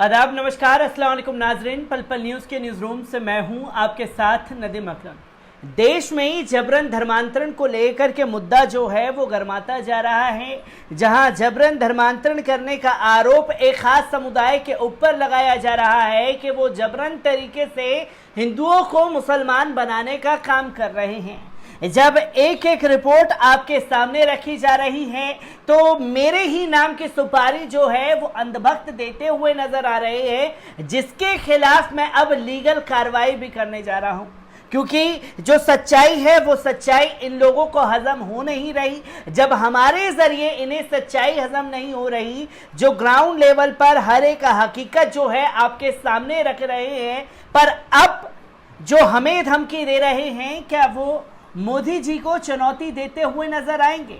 आदाब, नमस्कार, अस्सलाम वालेकुम नाजरीन। पल पल न्यूज़ के न्यूज़ रूम से मैं हूं आपके साथ नदीम अकरम। देश में जबरन धर्मांतरण को लेकर के मुद्दा जो है वो गर्माता जा रहा है, जहां जबरन धर्मांतरण करने का आरोप एक खास समुदाय के ऊपर लगाया जा रहा है कि वो जबरन तरीके से हिंदुओं को मुसलमान बनाने का काम कर रहे हैं। जब एक एक रिपोर्ट आपके सामने रखी जा रही है तो मेरे ही नाम की सुपारी जो है वो अंधभक्त देते हुए नजर आ रहे हैं, जिसके खिलाफ मैं अब लीगल कार्रवाई भी करने जा रहा हूं, क्योंकि जो सच्चाई है वो सच्चाई इन लोगों को हजम हो नहीं रही। जब हमारे जरिए इन्हें सच्चाई हजम नहीं हो रही, जो ग्राउंड लेवल पर हर एक हकीकत जो है आपके सामने रख रहे हैं, पर अब जो हमें धमकी दे रहे हैं, क्या वो मोदी जी को चुनौती देते हुए नजर आएंगे?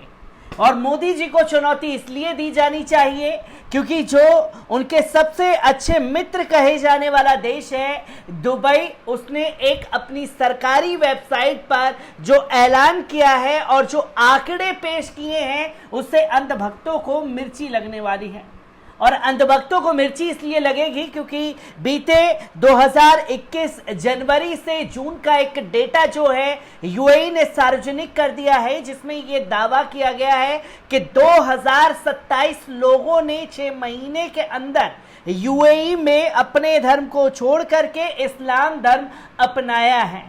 और मोदी जी को चुनौती इसलिए दी जानी चाहिए क्योंकि जो उनके सबसे अच्छे मित्र कहे जाने वाला देश है दुबई, उसने एक अपनी सरकारी वेबसाइट पर जो ऐलान किया है और जो आंकड़े पेश किए हैं, उससे अंधभक्तों को मिर्ची लगने वाली है। और अंधभक्तों को मिर्ची इसलिए लगेगी क्योंकि बीते 2021 जनवरी से जून का एक डेटा जो है यूएई ने सार्वजनिक कर दिया है, जिसमें ये दावा किया गया है कि 2027 लोगों ने 6 महीने के अंदर यूएई में अपने धर्म को छोड़ करके इस्लाम धर्म अपनाया है।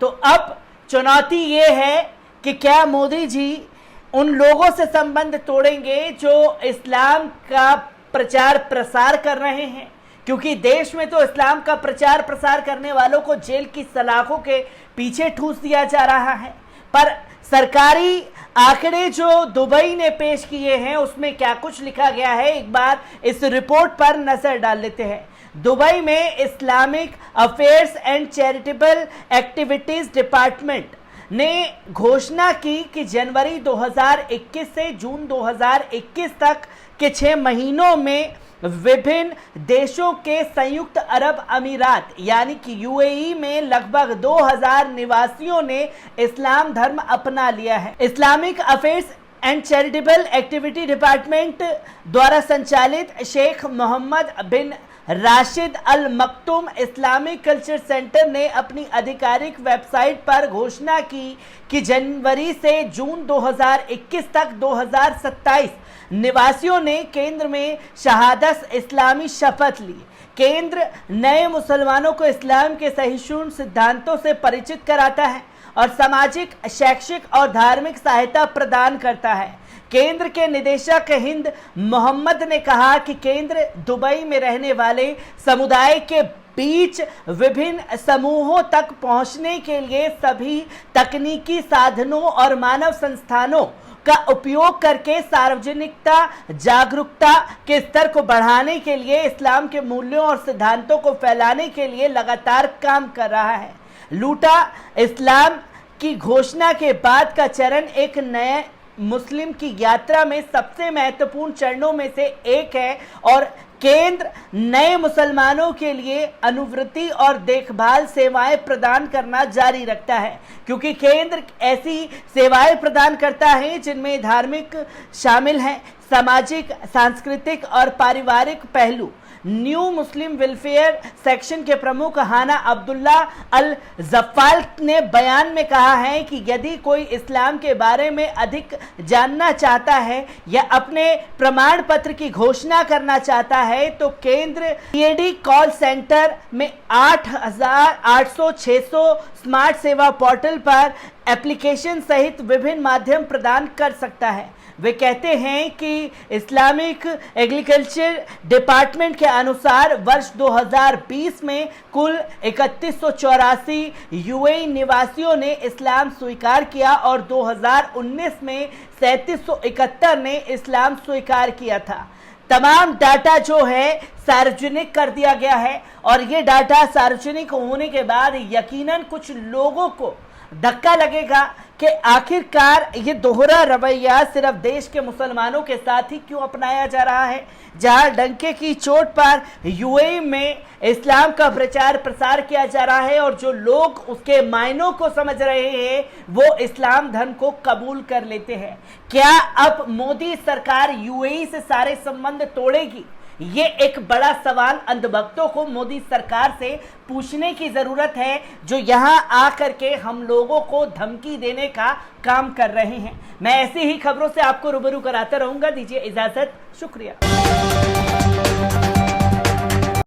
तो अब चुनौती ये है कि क्या मोदी जी उन लोगों से संबंध तोड़ेंगे जो इस्लाम का प्रचार प्रसार कर रहे हैं, क्योंकि देश में तो इस्लाम का प्रचार प्रसार करने वालों को जेल की सलाखों के पीछे ठूस दिया जा रहा है। पर सरकारी आंकड़े जो दुबई ने पेश किए हैं उसमें क्या कुछ लिखा गया है, एक बार इस रिपोर्ट पर नजर डाल लेते हैं। दुबई में Islamic affairs and charitable activities department ने घोषणा की कि जनवरी 2021 से जून 2021 तक के 6 महीनों में विभिन्न देशों के संयुक्त अरब अमीरात यानी कि यूएई में लगभग 2000 निवासियों ने इस्लाम धर्म अपना लिया है। Islamic affairs and charitable activity department द्वारा संचालित शेख मोहम्मद बिन राशिद अल मक्तूम इस्लामिक कल्चर सेंटर ने अपनी आधिकारिक वेबसाइट पर घोषणा की कि जनवरी से जून 2021 तक 2027 निवासियों ने केंद्र में शहादत इस्लामी शपथ ली। केंद्र नए मुसलमानों को इस्लाम के सहिष्णु सिद्धांतों से परिचित कराता है और सामाजिक, शैक्षिक और धार्मिक सहायता प्रदान करता है। केंद्र के निदेशक हिंद मोहम्मद ने कहा कि केंद्र दुबई में रहने वाले समुदाय के बीच विभिन्न समूहों तक पहुंचने के लिए सभी तकनीकी साधनों और मानव संस्थानों का उपयोग करके सार्वजनिकता जागरूकता के स्तर को बढ़ाने के लिए इस्लाम के मूल्यों और सिद्धांतों को फैलाने के लिए लगातार काम कर रहा है। लूटा इस्लाम की घोषणा के बाद का चरण एक नए मुस्लिम की यात्रा में सबसे महत्वपूर्ण चरणों में से एक है और केंद्र नए मुसलमानों के लिए अनुवृत्ति और देखभाल सेवाएं प्रदान करना जारी रखता है, क्योंकि केंद्र ऐसी सेवाएं प्रदान करता है जिनमें धार्मिक शामिल हैं, सामाजिक, सांस्कृतिक और पारिवारिक पहलू। न्यू मुस्लिम वेलफेयर सेक्शन के प्रमुख हाना अब्दुल्ला अल जफ़ाल ने बयान में कहा है कि यदि कोई इस्लाम के बारे में अधिक जानना चाहता है या अपने प्रमाण पत्र की घोषणा करना चाहता है तो केंद्र पीएडी कॉल सेंटर में 8,800-600 स्मार्ट सेवा पोर्टल पर एप्लीकेशन सहित विभिन्न माध्यम प्रदान कर सकता है। वे कहते हैं कि इस्लामिक एग्रीकल्चर डिपार्टमेंट के अनुसार वर्ष 2020 में कुल 3184 यूएई निवासियों ने इस्लाम स्वीकार किया और 2019 में 3771 ने इस्लाम स्वीकार किया था। तमाम डाटा जो है सार्वजनिक कर दिया गया है और ये डाटा सार्वजनिक होने के बाद यकीनन कुछ लोगों को धक्का लगेगा कि आखिरकार ये दोहरा रवैया सिर्फ देश के मुसलमानों के साथ ही क्यों अपनाया जा रहा है, जहां डंके की चोट पर यूएई में इस्लाम का प्रचार प्रसार किया जा रहा है और जो लोग उसके मायनों को समझ रहे हैं वो इस्लाम धर्म को कबूल कर लेते हैं। क्या अब मोदी सरकार यूएई से सारे संबंध तोड़ेगी? ये एक बड़ा सवाल अंधभक्तों को मोदी सरकार से पूछने की जरूरत है, जो यहां आकर के हम लोगों को धमकी देने का काम कर रहे हैं। मैं ऐसी ही खबरों से आपको रूबरू कराता रहूंगा। दीजिए इजाजत, शुक्रिया।